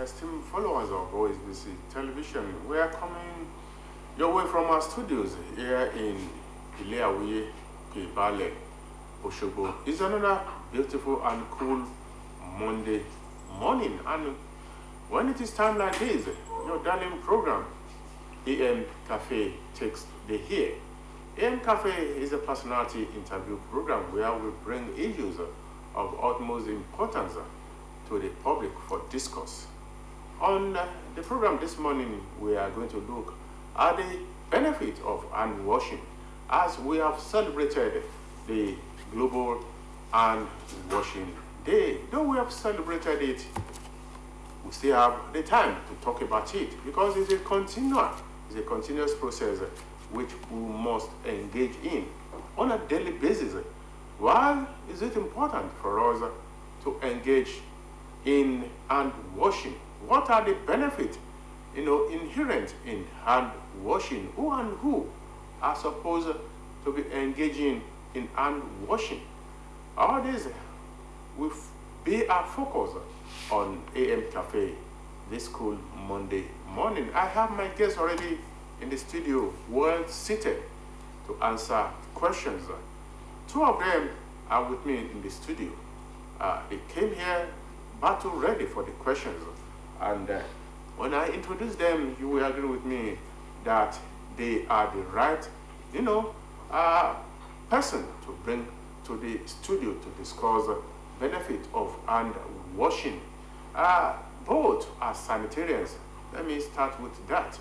esteemed followers of OSBC television. We are coming your way from our studios here in Ileawiye, Kebale, Osogbo. It's another beautiful and cool Monday morning, and when it is time like this, your darling program, AM Cafe, takes the here. AM Cafe is a personality interview program where we bring issues of utmost importance to the public for discourse. On the program this morning, we are going to look at the benefit of hand washing as we have celebrated the Global Hand Washing Day. Though we have celebrated it, we still have the time to talk about it because it's a continuous process which we must engage in on a daily basis. Why is it important for us to engage in hand washing? What are the benefits, inherent in hand washing? Who and who are supposed to be engaging in hand washing? All this will be our focus on AM Cafe this cool Monday morning. I have my guests already in the studio, well seated to answer questions. Two of them are with me in the studio. They came here battle ready for the questions. And when I introduce them, you will agree with me that they are the right, person to bring to the studio to discuss the benefit of hand washing. Both are sanitarians. Let me start with that.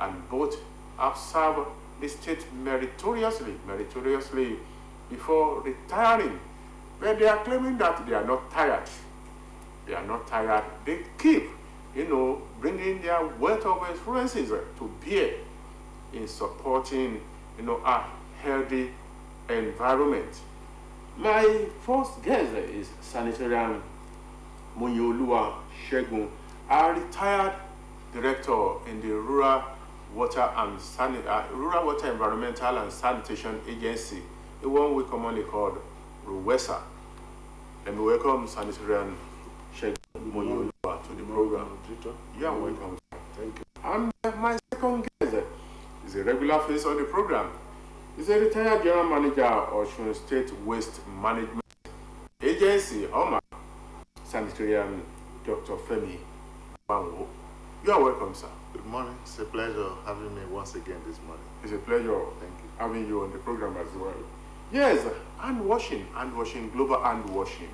And both have served the state meritoriously before retiring. But they are claiming that they are not tired. They are not tired. They keep, bringing their wealth of experiences to bear in supporting, a healthy environment. My first guest is Sanitarian Munyolua Shegun, a retired director in the Rural Water Environmental and Sanitation Agency, the one we commonly call RUWESA. Let me welcome Sanitarian Shegun Munyolua to the program. You are welcome. Thank you. And my second guest is a regular face on the program. He's a retired general manager of Osun State Waste Management Agency, OMA, Sanitarian Dr. Femi Banwo. You are welcome, sir. Good morning. It's a pleasure having me once again this morning. It's a pleasure having you on the program as well. Yes, hand washing, global hand washing.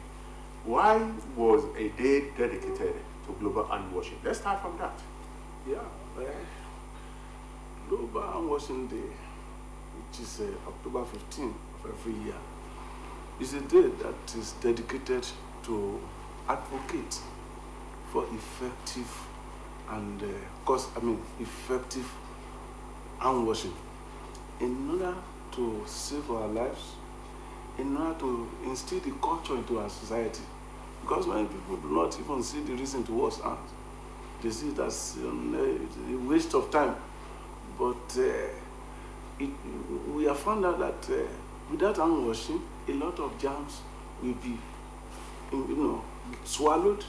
Why was a day dedicated to global hand washing? Let's start from that. Yeah, Global Hand Washing Day, which is October 15th of every year, is a day that is dedicated to advocate for effective and effective hand washing in order to save our lives, in order to instill the culture into our society. Because many people do not even see the reason to wash hands. They see it as a waste of time. But we have found out that without hand washing, a lot of germs will be, swallowed.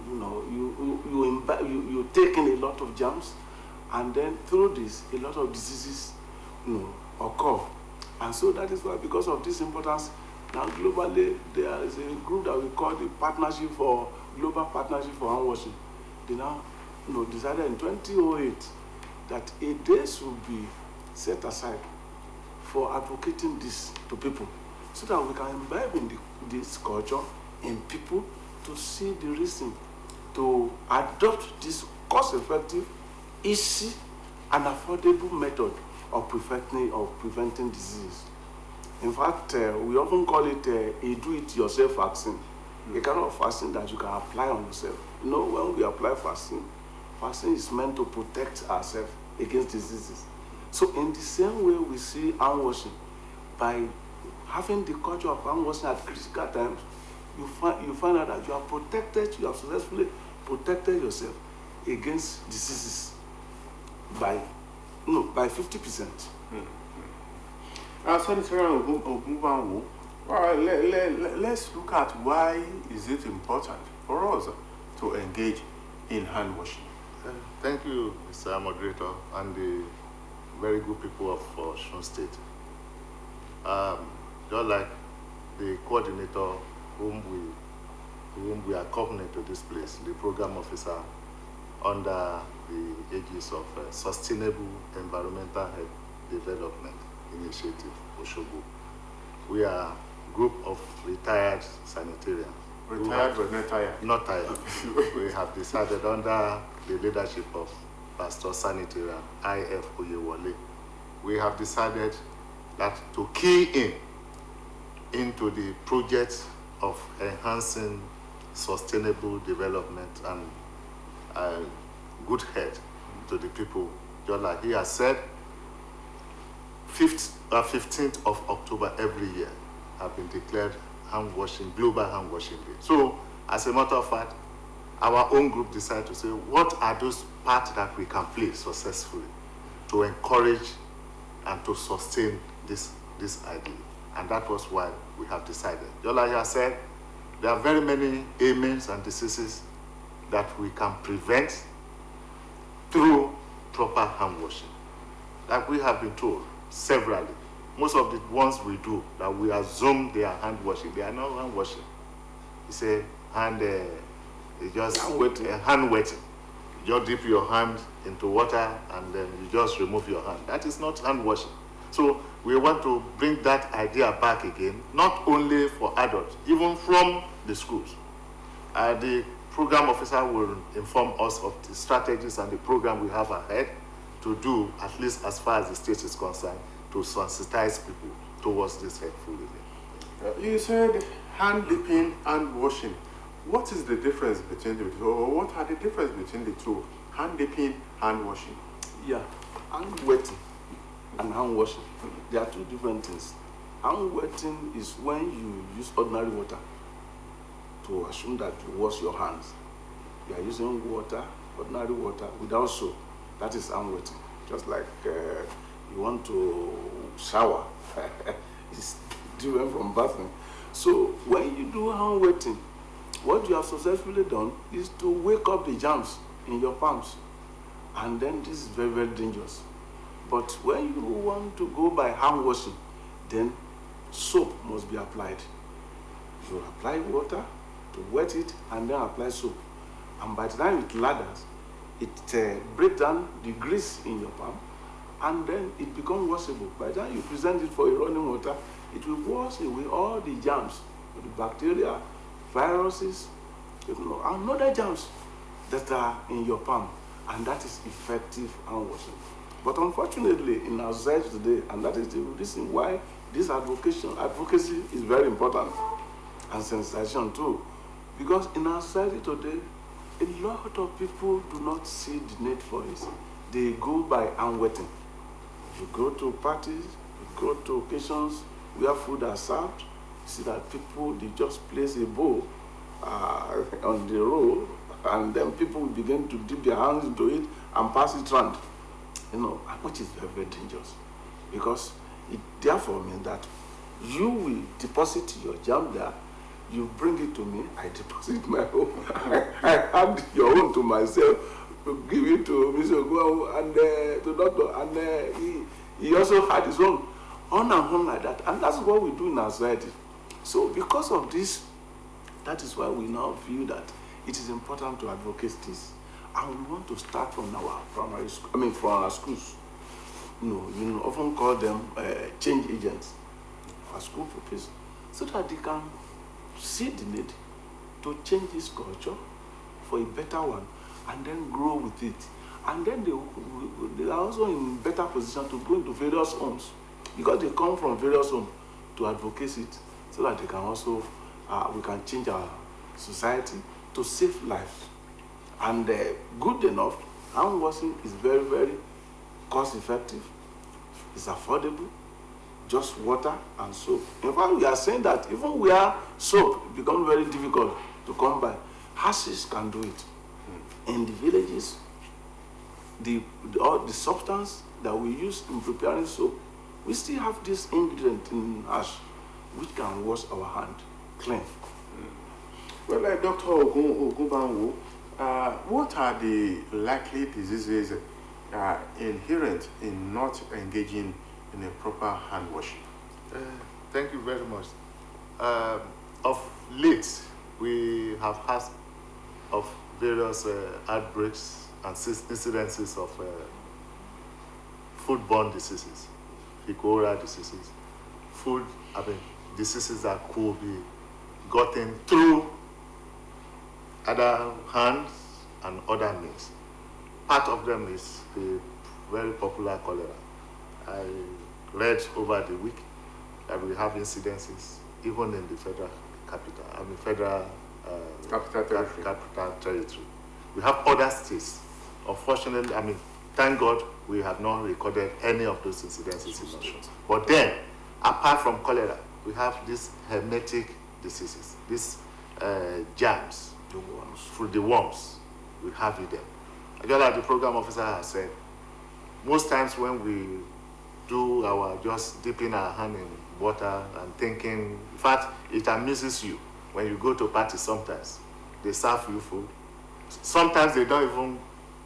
You take in a lot of germs, and then through this, a lot of diseases, occur. And so that is why, because of this importance, now globally there is a group that we call the Global Partnership for Hand Washing. They now, decided in 2008 that a day should be set aside for advocating this to people, so that we can imbibe in this culture in people to see the reason to adopt this cost-effective, easy, and affordable method of preventing disease. In fact, we often call it a do-it-yourself vaccine, a kind of vaccine that you can apply on yourself. When we apply vaccine is meant to protect ourselves against diseases. So in the same way we see hand washing, by having the culture of hand washing at critical times, you find out that you are protected, you have successfully protected yourself against diseases by 50%. Senator Ogunbanwo, let's look at why is it important for us to engage in hand washing? Thank you, Mr. Moderator, and the very good people of Osun State. Just like the coordinator whom we accompany to this place, the program officer under the aegis of Sustainable Environmental Health Development Initiative, Osogbo. We are a group of retired sanitarians. Retired but not tired? Not tired. We have decided under the leadership of Pastor Sanitarian I.F. Oyewole, we have decided that to key into the project of enhancing sustainable development and good health to the people. Just like he has said, 15th of October every year have been declared global hand washing day. So, as a matter of fact, our own group decided to say, what are those parts that we can play successfully to encourage and to sustain this idea? And that was why we have decided. Just like I said, there are very many ailments and diseases that we can prevent through proper hand washing. Like we have been told severally, most of the ones we do that we assume they are hand washing, they are not hand washing. It's a hand, hand wetting. You just dip your hand into water and then you just remove your hand. That is not hand washing. So we want to bring that idea back again, not only for adults, even from the schools. The program officer will inform us of the strategies and the program we have ahead to do, at least as far as the state is concerned, to sensitize people towards this helpful living. You said hand dipping and washing. What is the difference between the two, or what are the difference between the two? Hand dipping, hand washing. Yeah, hand wetting and hand washing, they are two different things. Hand wetting is when you use ordinary water to assume that you wash your hands. You are using water, ordinary water, without soap. That is hand wetting. Just like you want to shower. It's different from bathing. So when you do hand wetting, what you have successfully done is to wake up the germs in your palms. And then this is very, very dangerous. But when you want to go by hand washing, then soap must be applied. You apply water to wet it and then apply soap. And by the time it lathers, it breaks down the grease in your palm and then it becomes washable. By the time you present it for a running water, it will wash away all the germs, the bacteria, viruses, and other germs that are in your palm. And that is effective hand washing. But unfortunately, in our society today, and that is the reason why this advocacy is very important, and sensitization too, because in our society today, a lot of people do not see the need for it. They go by hand wetting. You go to parties, you go to occasions where food are served, you see that people, they just place a bowl on the road, and then people begin to dip their hands into it and pass it around. Which is very, very dangerous, because it therefore means that you will deposit your germ there, you bring it to me, I deposit my own, I hand your own to myself, to give it to Mr. Ogun and to doctor, and he also had his own, on and on like that, and that's what we do in our society. So because of this, that is why we now feel that it is important to advocate this. And we want to start from our primary school, from our schools. You often call them change agents, our school pupils, so that they can see the need to change this culture for a better one and then grow with it. And then they are also in better position to go into various homes, because they come from various homes to advocate it, so that they can also, we can change our society to save lives. And good enough, hand washing is very, very cost effective, it's affordable, just water and soap. In fact, we are saying that even where soap becomes very difficult to come by, houses can do it. In the villages, all the substance that we use in preparing soap, we still have this ingredient in ash which can wash our hand clean. Well, Dr. Ogunbanwo, what are the likely diseases inherent in not engaging in a proper hand washing? Thank you very much. Of late, we have had of various outbreaks and incidences of foodborne diseases, fecal diseases, diseases that could be gotten through other hands and other means. Part of them is the very popular cholera. I read over the week that we have incidences even in the federal capital, capital territory. We have other states. Unfortunately, thank God we have not recorded any of those incidences in Osun. But then, apart from cholera, we have these hermetic diseases, these germs, through the worms we have in them. Just like the program officer has said, most times when we do our just dipping our hand in water and thinking, in fact, it amuses you when you go to parties. Sometimes they serve you food. Sometimes they don't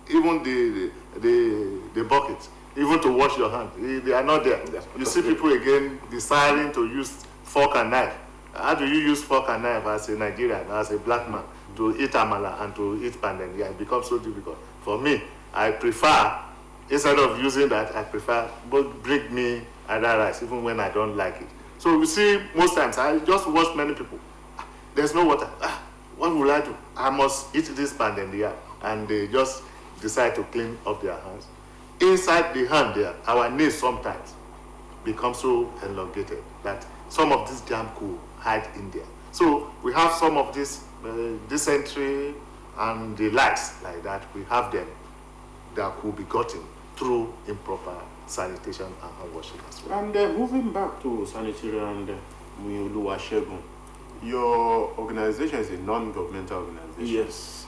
even the bucket, even to wash your hand, they are not there. You see people again desiring to use fork and knife. How do you use fork and knife as a Nigerian, as a black man, to eat amala and to eat pandem? Yeah, it becomes so difficult. For me, I prefer, instead of using that, I prefer bring me other rice, even when I don't like it. So you see, most times I just watch many people. There's no water. What will I do? I must eat this pandem, yeah. And they just decide to clean up their hands. Inside the hand there, our nails sometimes become so elongated that some of this germ could hide in there. So we have some of this dysentery and the likes like that. We have them that could be gotten through improper sanitation and hand washing as well. And moving back to sanitary and Muyoluwa, your organization is a non-governmental organization. Yes.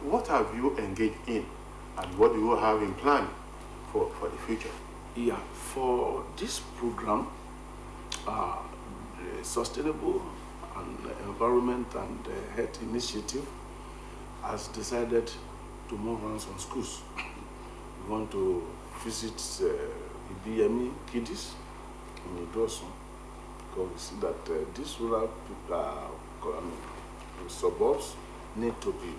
What have you engaged in, and what do you have in plan for the future? Yeah, for this program, the Sustainable and Environment and Health Initiative has decided to move on some schools. We want to visit the BME kiddies in Osun, because we see that these rural suburbs need to be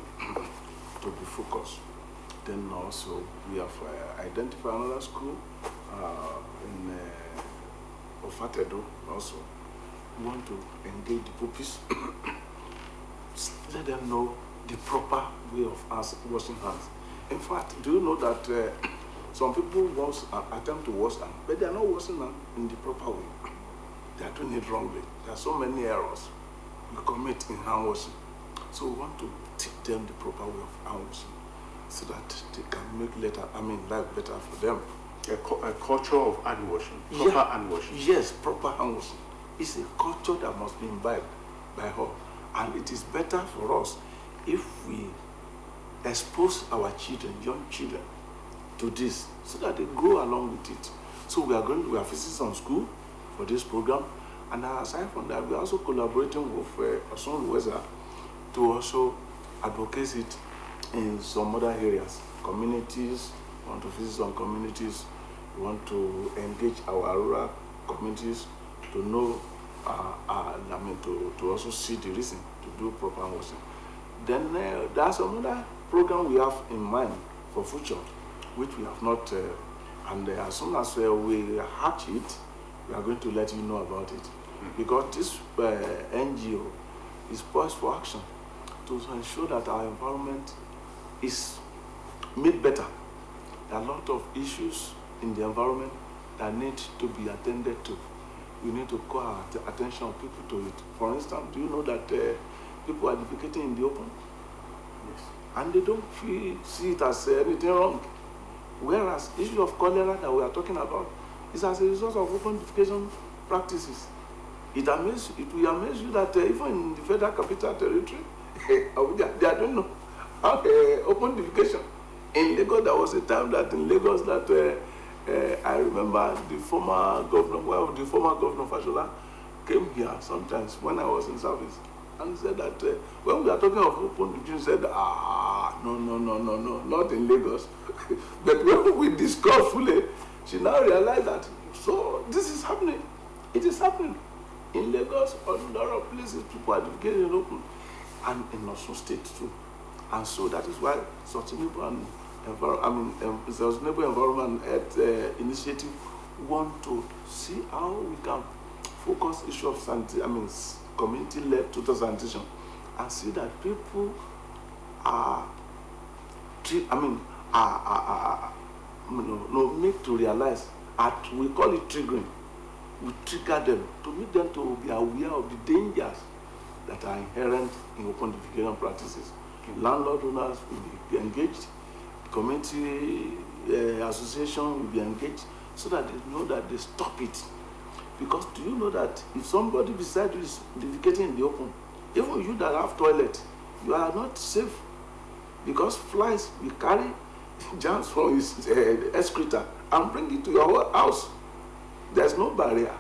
focused. Then also we have identified another school in Ofatedo also. We want to engage the pupils, let them know the proper way of us washing hands. In fact, do you know that some people attempt to wash them, but they are not washing them in the proper way. They are doing it wrongly. There are so many errors we commit in hand washing. So we want to teach them the proper way of hand washing, so that they can make life better for them. A culture of hand washing, proper hand washing. Yes, proper hand washing. It's a culture that must be imbibed by all. And it is better for us if we expose our children, young children, to this, so that they grow along with it. So we are visiting some school for this program. And aside from that, we are also collaborating with Osun to also advocate it in some other areas, communities. We want to visit some communities. We want to engage our rural communities to know, to also see the reason to do proper washing. Then there's another program we have in mind for future, which we have not, and as soon as we hatch it, we are going to let you know about it. Because this NGO is poised for action to ensure that our environment is made better. There are a lot of issues in the environment that need to be attended to. We need to call our attention of people to it. For instance, do you know that people are defecating in the open? Yes. And they don't see it as anything wrong. Whereas the issue of cholera that we are talking about is as a result of open defecation practices. It will amaze you that even in the federal capital territory, they don't know how open defecation. In Lagos, there was a time that in Lagos that I remember the former governor Fashola came here sometimes when I was in service and said that when we are talking of open defecation, he said, no, not in Lagos. But when we discussed fully, she now realized that, so this is happening. It is happening. In Lagos, or in a lot of places, people are getting it open. And in Osun State too. And so that is why Sustainable and Sustainable Environment Initiative want to see how we can focus issue of community-led total sanitation, and see that people make to realize, we call it triggering. We trigger them to make them to be aware of the dangers that are inherent in open defecation practices. Landlord owners will be engaged, community association will be engaged, so that they know that they stop it. Because do you know that if somebody beside you is defecating in the open, even you that have toilet, you are not safe, because flies will carry germs from his excreta and bring it to your house. There's no barrier.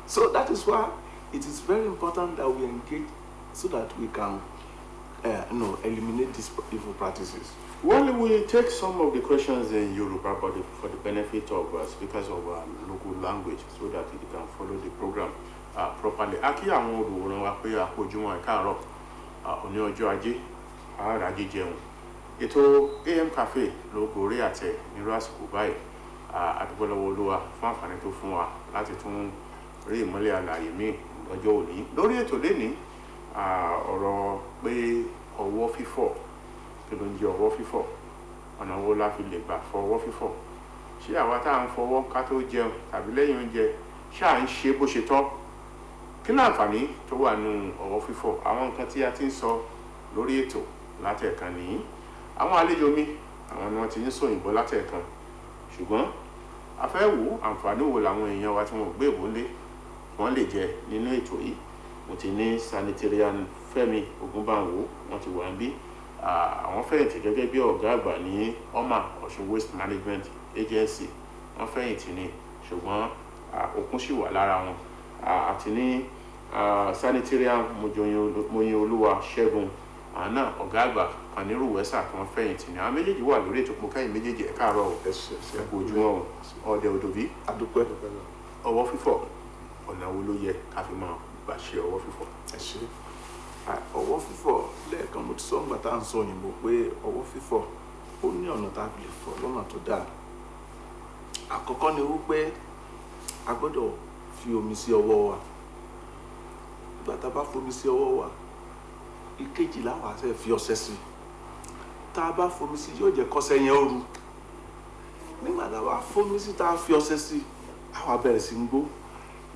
So that is why it is very important that we engage, so that we can eliminate these evil practices. Well, we take some of the questions in Yoruba for the benefit of speakers of local language, so that you can follow the program properly. Aki àwọn olùwòran wa pé àpòjúmọ́ ẹ̀kaàrọ̀ òní ọjọ́ ajé àáràjì jẹun. Ètò AM Cafe ló gorí àtẹ nírú àsìkò báyìí. Àdúgbò lọ́wọ́ Olúwa fún àǹfààní tó fún wa láti tún rí ìmọ́lẹ̀ àlàyé míì lọ́jọ́ òní. Lórí ètò lénìí, ọ̀rọ̀ pé ọwọ́ fífọ̀, kí ló ń jẹ́ ọwọ́ fífọ̀, ọ̀nà wo la fi lè gbà fọ ọwọ́ fífọ̀. Ṣé àwa tá à ń fọwọ́ ká tó jẹun tàbí lẹ́yìn oúnjẹ ṣáà ń ṣe bó ṣe tọ́? Kí ni àǹfààní tó wà nínú ọwọ́ fífọ̀? Àwọn nǹkan tí a ti ń sọ lórí ètò látẹ̀ẹ̀kan nìyí. Àwọn àlejò mi, àwọn ni wọ́n ti ń sọ òyìnbó látẹ̀ẹ̀kan. Ṣùgbọ́n a fẹ́ wo àǹfààní wo làwọn èèyàn wa tí wọ́n gbé ìwọlé wọ́n lè jẹ nínú ètò yìí. Mo ti ní sanitarian Fẹ́mi Ògúnbànwò, wọ́n ti wà níbí. Àwọn fẹ̀yìntì gẹ́gẹ́ bí ọ̀gá àgbà ní OMA, Osun Waste Management Agency. Wọ́n fẹ̀yìntì ni, ṣùgbọ́n okun sì wà lára wọn. Àti ní sanitarian Moyin Olúwa Ṣẹ́gun, àwọn náà ọ̀gá àgbà kan ní Rúwẹ́sà tí wọ́n fẹ̀yìntì ni. Àwọn méjèèjì wà lórí ètò pọ̀ kẹ́yìn méjèèjì ẹ káàárọ̀ ẹ̀kú ojúmọ́ ọdẹ òdòbí. Adúpẹ́. Ọwọ́ fífọ̀, ọ̀nà wo ló yẹ ká fi máa gbà ṣe ọwọ́ fífọ̀? Ẹ ṣé. Ọwọ́ fífọ̀, lẹ́ẹ̀kan mo ti sọ nígbà tá à ń sọ òyìnbó pé ọwọ́ fífọ̀ ó ní ọ̀nà tá a fi lè fọ̀ lọ́nà tó dáa. Àkọ́kọ́ ni wípé a gbọ́dọ̀ fi omi sí ọwọ́ wa. Nígbà tá a bá fomi sí ọwọ́ wa, ìkejì láwa ṣe fi ọṣẹ sí. Tá a bá fomi sí yóò jẹ́ kọ́ṣẹ́ yẹn ó ru. Nígbà tá a bá fomi sí tá a fi ọṣẹ sí, àwa bẹ̀rẹ̀ sí ń gbó.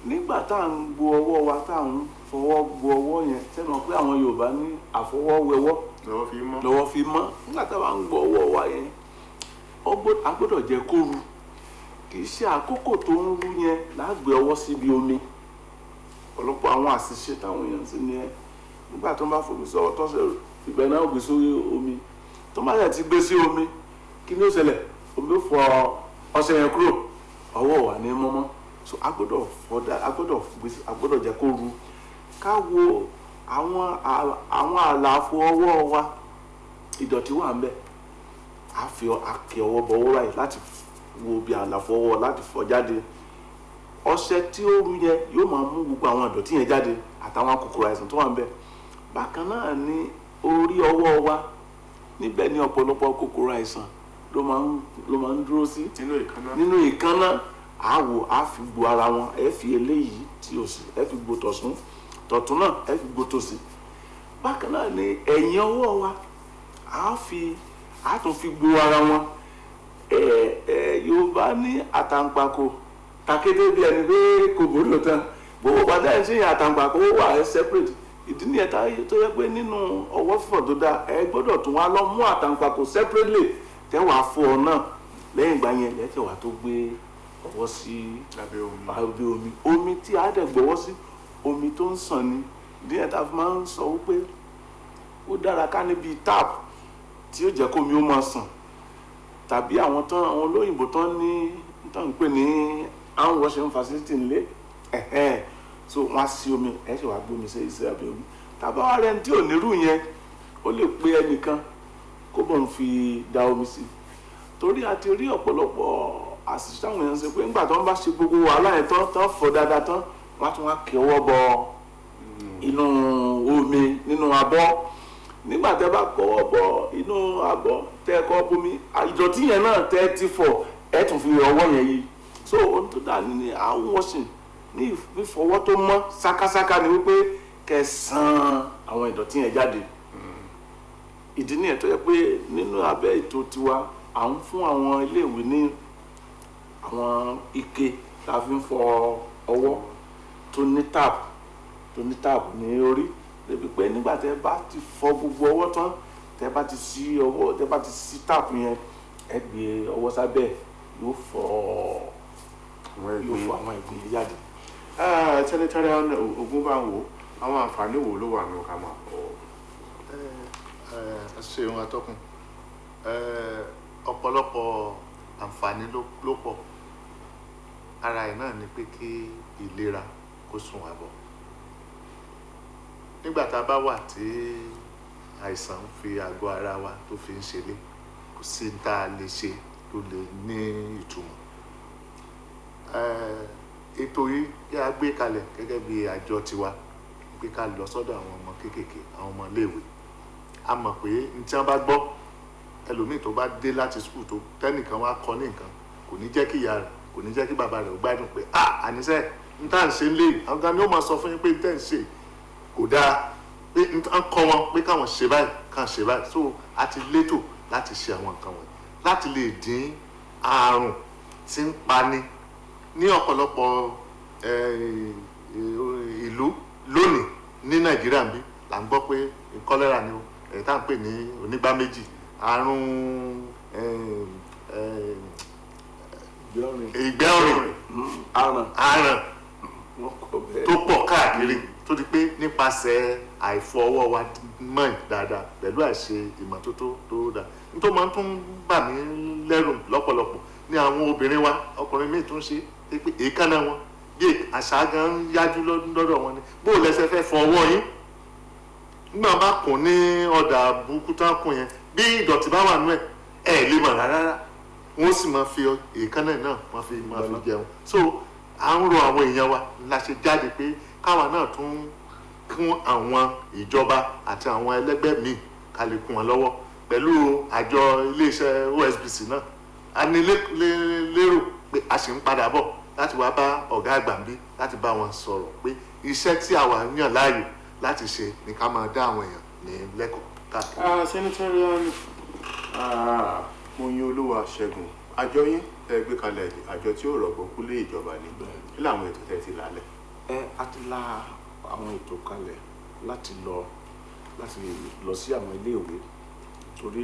Nígbà tá à ń gbo ọwọ́ wa, tá à ń fọwọ́ gbo ọwọ́ yẹn, sẹ́nu pé àwọn Yorùbá ní àfọwọ́wẹwọ́ lọ́wọ́ fi mọ́. Nígbà tá a bá ń gbo ọwọ́ wa yẹn, a gbọ́dọ̀ jẹ́ kó ru. Kì í ṣe àkókò tó ń ru yẹn lágbé ọwọ́ síbi omi. Ọ̀pọ̀lọpọ̀ àwọn àṣìṣe táwọn èèyàn sì ní ẹ. Nígbà tó ń bá fomi sọ́wọ́ tó ṣe ìgbẹ́ náà gbé sórí omi, tó má ti gbé sí omi, kí ni ó ṣẹlẹ̀? Omi ó fọ ọṣẹ yẹn kúrò, ọwọ́ wà ní mọ́mọ́. So a gbọ́dọ̀ jẹ́ kó ru. Ká wo àwọn àlàfo ọwọ́ wa, ìdọ̀tí wà ńbẹ̀. A fi àkè ọwọ́ bọ ọwọ́ báyìí láti wo bí àlàfo ọwọ́ láti fọ jáde. Ọṣẹ tí ó ru yẹn yóò máa mú gbogbo àwọn ìdọ̀tí yẹn jáde àtàwọn kòkòrò àìsàn tó wà ńbẹ̀. Bákan náà ni orí ọwọ́ wa, níbẹ̀ ni ọ̀pọ̀lọpọ̀ kòkòrò àìsàn ló máa ń dúró sí. Nínú ìkánná, a fi gbo ara wọn, ẹ fi eléyìí tí o sì, ẹ fi gbo tọ̀sún, tọ̀tún náà ẹ fi gbo tòsì. Bákan náà ni ẹ̀yìn ọwọ́ wa, a tún fi gbo ara wọn. Yorùbá ní àtàǹpàkò takété bí ẹni pé kò borí òtán. Gbogbo padà ẹ̀ ṣe yàn àtàǹpàkò wà ẹ separate. Ìdí nìyẹn tó yẹ pé nínú ọwọ́ fífọ̀ tó dáa, ẹ gbọ́dọ̀ tún wá lọ mú àtàǹpàkò separately tẹ́wàá fọ ọ náà. Lẹ́yìn ìgbà yẹn lẹ́tẹ̀ wá tó gbé ọwọ́ sí abẹ́ omi. Omi tí a dẹ̀ gbọ́wọ́ sí, omi tó ń sàn ni. Díẹ̀ tá a fi máa ń sọ wípé ó dára ká níbi tap tí ó jẹ́ kó omi ó máa sàn. Tàbí àwọn olóyìnbó tán ń pè ní hand washing facility nílé. So wọ́n á sí omi, ẹ̀ ṣe wá gbómi sí abẹ́ omi. Tàbá wá rẹ̀ tí ò nírú yẹn, ó lè pe ẹnìkan kó bọ̀ ń fi da omi sí torí a ti rí ọ̀pọ̀lọpọ̀ àṣìṣe àwọn èèyàn ṣe pé nígbà tó ń bá ṣe gbogbo wàhálà yẹn tán fọ dáadáa tán wọ́n á tún wá kí ọwọ́ bọ inú omi nínú abọ́ nígbà tẹ́ bá kọ́wọ́ bọ inú abọ́ tẹ́ kọ́ bomi ìdọ̀tí yẹn náà tẹ́ ti fọ̀ ẹ tún fi ọwọ́ yẹn yí so ohun tó dà ní hand washing ní ìfọwọ́ tó mọ́ sákásáká ni wípé kẹsàn-án àwọn ìdọ̀tí yẹn jáde ìdí nìyẹn tó yẹ pé nínú abẹ́ ètò tiwa à ń fún àwọn iléèwé ní àwọn ike tá a fi ń fọ ọwọ́ tó ní táàpù ní orí débi pé nígbà tẹ́ bá ti fọ gbogbo ọwọ́ tán tẹ́ bá ti ṣí táàpù yẹn ẹ gbé ọwọ́ sábẹ́ yóò fọ àwọn ìgbín jáde. Tẹ́lẹ̀tẹ́lẹ̀ ogun bá ń wò àwọn àǹfààní wo ló wà nínú ká máa fọ. ṣeun atọ́kùn ọ̀pọ̀lọpọ̀ àǹfààní ló pọ̀ ara ẹ̀ náà ni pé kí ìlera kó sùn wá bọ̀ nígbà tá a bá wà tí àìsàn ń fi àgọ́ ara wa tó fi ń ṣeré kò sí ní tá a lè ṣe tó lè ní ìtumọ̀ ètò yìí yà gbé kalẹ̀ gẹ́gẹ́ bí àjọ tiwa pé ká lọ sọ́dọ̀ àwọn ọmọ kéékèèké àwọn ọmọ iléèwé a mọ̀ pé ní tí wọ́n bá gbọ́ ẹlòmíì tó bá dé láti skul tó tẹ́nìkan wá kọ́ ní nǹkan kò ní jẹ́ kí ìyá rẹ̀ kò ní jẹ́ kí bàbá rẹ̀ ó gbádùn pé àníṣe n tá à ń ṣe ń lé àwọn kan ni ó máa sọ fún yín pé tẹ́ ń ṣe kò dáa pé n kọ́ wọn pé káwọn ṣe báyìí káwọn ṣe báyìí so a ti létò láti ṣe àwọn nǹkan wọ̀nyí láti lè dín àrùn tí ń pani ní ọ̀pọ̀lọpọ̀ ìlú lónìí ní Nàìjíríà bí là ń gbọ́ pé kọ́lẹ́rà ni tá à ń pè ní onígbá méjì àrùn ìgbẹ́ ọ̀rìn àrùn tó pọ̀ káàkiri tó di pé nípasẹ̀ àìfọwọ́ wa mọ́ dáadáa pẹ̀lú àìṣe ìmọ́tótó tó dáa nítorí máa ń tún bà mí lẹ́rù lọ́pọ̀lọpọ̀ ní àwọn obìnrin wa ọkùnrin míì tún ṣe pé èékánná wọn bí àṣà gan ń yájú lọ́dọ̀ wọn ni bó lẹ́sẹ̀ fẹ́ fọ ọwọ́ yín nígbà bá kùn ní ọ̀dà burúkú tán kùn yẹn bí ìdọ̀tí bá wà nú ẹ̀ lè mọ̀ rárá wọ́n sì máa fi èékánná náà máa fi jẹun so à ń rọ àwọn èèyàn wa la ṣe jáde pé káwa náà tún kún àwọn ìjọba àti àwọn ẹlẹ́gbẹ́ míì ká lè kún wọn lọ́wọ́ pẹ̀lú àjọ iléeṣẹ́ OSBC náà a ní lérò pé a sì ń padà bọ̀ láti wá bá ọ̀gá àgbà ń bí láti bá wọn sọ̀rọ̀ pé iṣẹ́ tí àwa yàn láàyò láti ṣe ní ká máa dá àwọn èèyàn ní lẹ́kọ̀ọ́ káàkiri. Senatorian Moyinolúwa Ṣẹ́gun àjọ yín ẹ gbé kalẹ̀ àjọ tí ó rọ̀gbọ̀ kúlé ìjọba ní kí làwọn ètò tẹ́ ti lálẹ́. a ti la àwọn ètò kalẹ̀ láti lọ sí àwọn iléèwé torí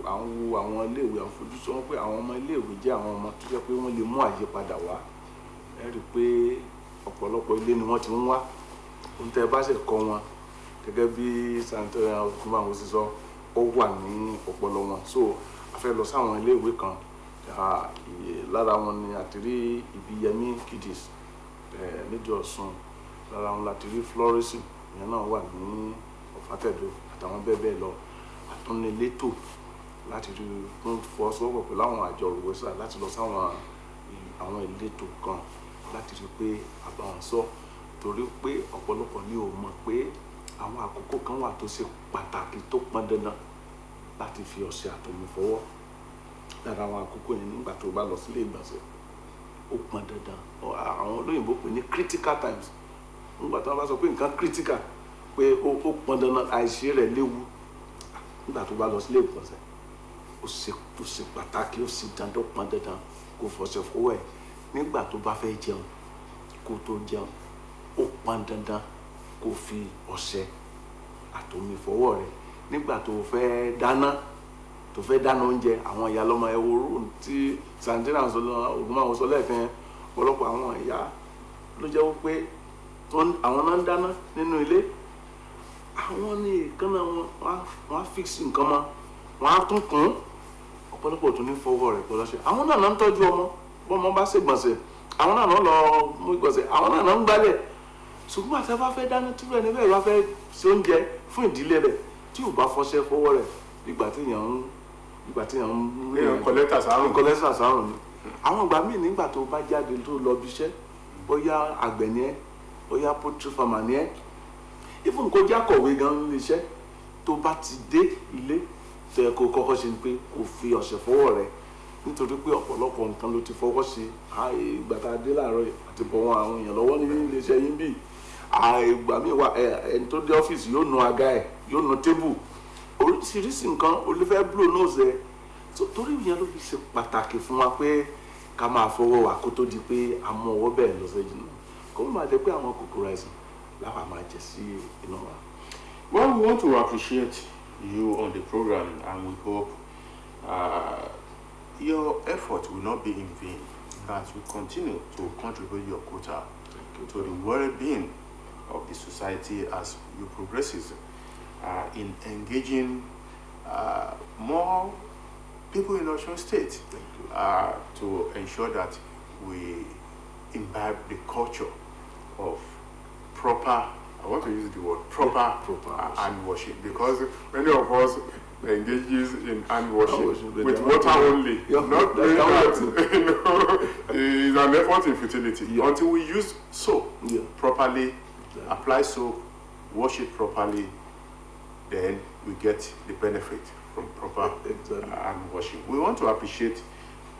àwọn iléèwé àfojúsùn pé àwọn ọmọ iléèwé jẹ́ àwọn ọmọ tó jẹ́ pé wọ́n lè mú àyípadà wá ẹ rí i pé ọ̀pọ̀lọpọ̀ ilé ni wọ́n ti ń wá ohun tẹ́ bá ṣe kọ́ wọn gẹ́gẹ́ bí Senatorian Ogun ṣe sọ ó wà ní ọpọlọ wọn so a fẹ́ lọ sáwọn iléèwé kan lára wọn ni àti rí Ibiyemi Kiddies nídìí Ọ̀ṣun lára wọn láti rí Florissant ìyẹn náà wà ní Ọ̀fàtẹ̀dọ̀ àtàwọn bẹ́ẹ̀ bẹ́ẹ̀ lọ àtúnilétò láti rí fún fọwọ́sowọ́pọ̀ pẹ̀lú àwọn àjọ òwúrọ̀sà láti lọ sáwọn àwọn ìletò kan láti rí pé àbáwọn sọ torí pé ọ̀pọ̀lọpọ̀ ni ò mọ̀ pé àwọn àkókò kan wà tó ṣe pàtàkì tó pọn dandan láti fi ọṣẹ àtọ̀mí fọwọ́ lára àwọn àkókò yẹn nígbà tó bá lọ sílé ìgbọ̀nsẹ̀ ó pọn dandan àwọn olóyìnbó pè ní critical times nígbà tí wọ́n bá sọ pé nǹkan critical pé ó pọn dandan àìṣe rẹ̀ léwu nígbà tó bá lọ sílé ìgbọ̀nsẹ̀ ó ṣe pàtàkì ó sì dandan pọn dandan kó fọṣẹ fọwọ́ ẹ̀ nígbà tó bá fẹ́ jẹun kó tó jẹun ó pọn dandan kó fi ọṣẹ àtọ̀mí fọwọ́ rẹ̀ nígbà tó fẹ́ dáná oúnjẹ àwọn ìyá lọ́mọ ẹ̀ wòrò tí Senatorian Ogun sọ lẹ́ẹ̀kan ọ̀pọ̀lọpọ̀ àwọn ìyá ló jẹ́ pé àwọn náà ń dáná nínú ilé àwọn ní ìkànnà wọn á fix nǹkan mọ́ wọn á tún kún ọ̀pọ̀lọpọ̀ tó ní fọwọ́ rẹ̀ pọ̀lọ́ṣẹ́ àwọn náà ń tọ́jú ọmọ bọ́mọ bá ṣègbọ̀nsẹ̀ àwọn náà lọ mú ìgbọ̀nsẹ̀ àwọn náà ń gbálẹ̀ ṣùgbọ́n àti bá fẹ́ dáná tí rẹ̀ níbẹ̀ bá fẹ́ ṣe oúnjẹ fún ìdílé rẹ̀ tí ò bá fọṣẹ fọwọ́ rẹ̀ ìgbà téèyàn kọ́lẹ́tà sárùn. kọ́lẹ́tà sárùn ni àwọn ìgbà míì nígbà tó bá jáde tó lọ bí iṣẹ́ bóyá àgbẹ̀ ni ẹ́ bóyá poultry farmer ni ẹ́ even kó já kọ̀wé gan nílé iṣẹ́ tó bá ti dé ilé tó yẹ kó kọ́kọ́ ṣe ni pé kó fi ọṣẹ fọwọ́ rẹ nítorí pé ọ̀pọ̀lọpọ̀ nǹkan ló ti fọwọ́ ṣe ìgbà tá a dé láàárọ̀ àti bọ̀ wọn àwọn èèyàn lọ́wọ́ ní ilé iṣẹ́ yín bíi ìgbà míì wà ẹni tó dé ọ́fíìsì yóò nu àga ẹ̀ yóò nu tébù oríṣiríṣi nǹkan olùfẹ́ blow nose ẹ̀ torí ìyẹn ló fi ṣe pàtàkì fún wa pé ká máa fọwọ́ wa kó tó di pé a mú ọwọ́ bẹ́ẹ̀ lọ sẹ́yìn náà kó má jẹ́ pé àwọn kòkòrò àìsàn láwa máa jẹ sí inú wa. Well, we want to appreciate you on the program, and we hope your effort will not be in vain, that you continue to contribute your quota to the well-being of the society as you progresses in engaging more people in Osun State to ensure that we imbibe the culture of proper, I want to use the word proper hand washing, because many of us engages in hand washing with water only. Not doing that, it's an effort in futility. Until we use soap properly, apply soap, wash it properly, then we get the benefit from proper hand washing. We want to appreciate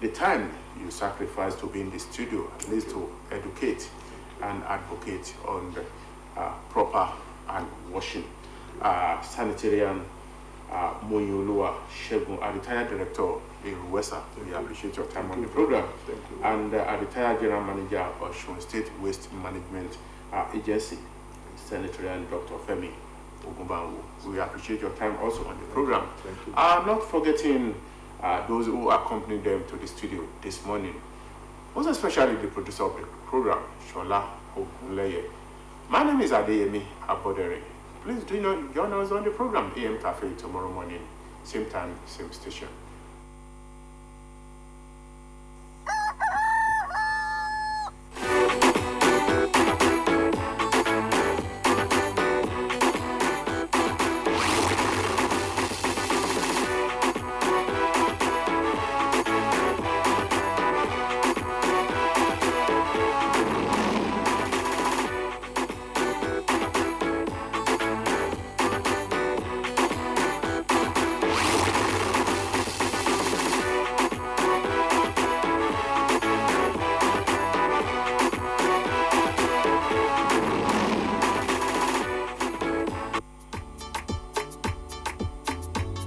the time you sacrifice to be in the studio, at least to educate and advocate on the proper hand washing. Sanitarian Moyolua Shegun, a retired director in Ruwesa, we appreciate your time on the program. Thank you. And a retired general manager of Osun State Waste Management Agency, Sanitarian Dr. Femi Ogumbanwu. We appreciate your time also on the program. Thank you. Not forgetting those who accompanied them to the studio this morning, most especially the producer of the program, Shola Ogunleye. My name is Adeyemi Abodere. Please do not join us on the program AM Cafe tomorrow morning, same time, same station.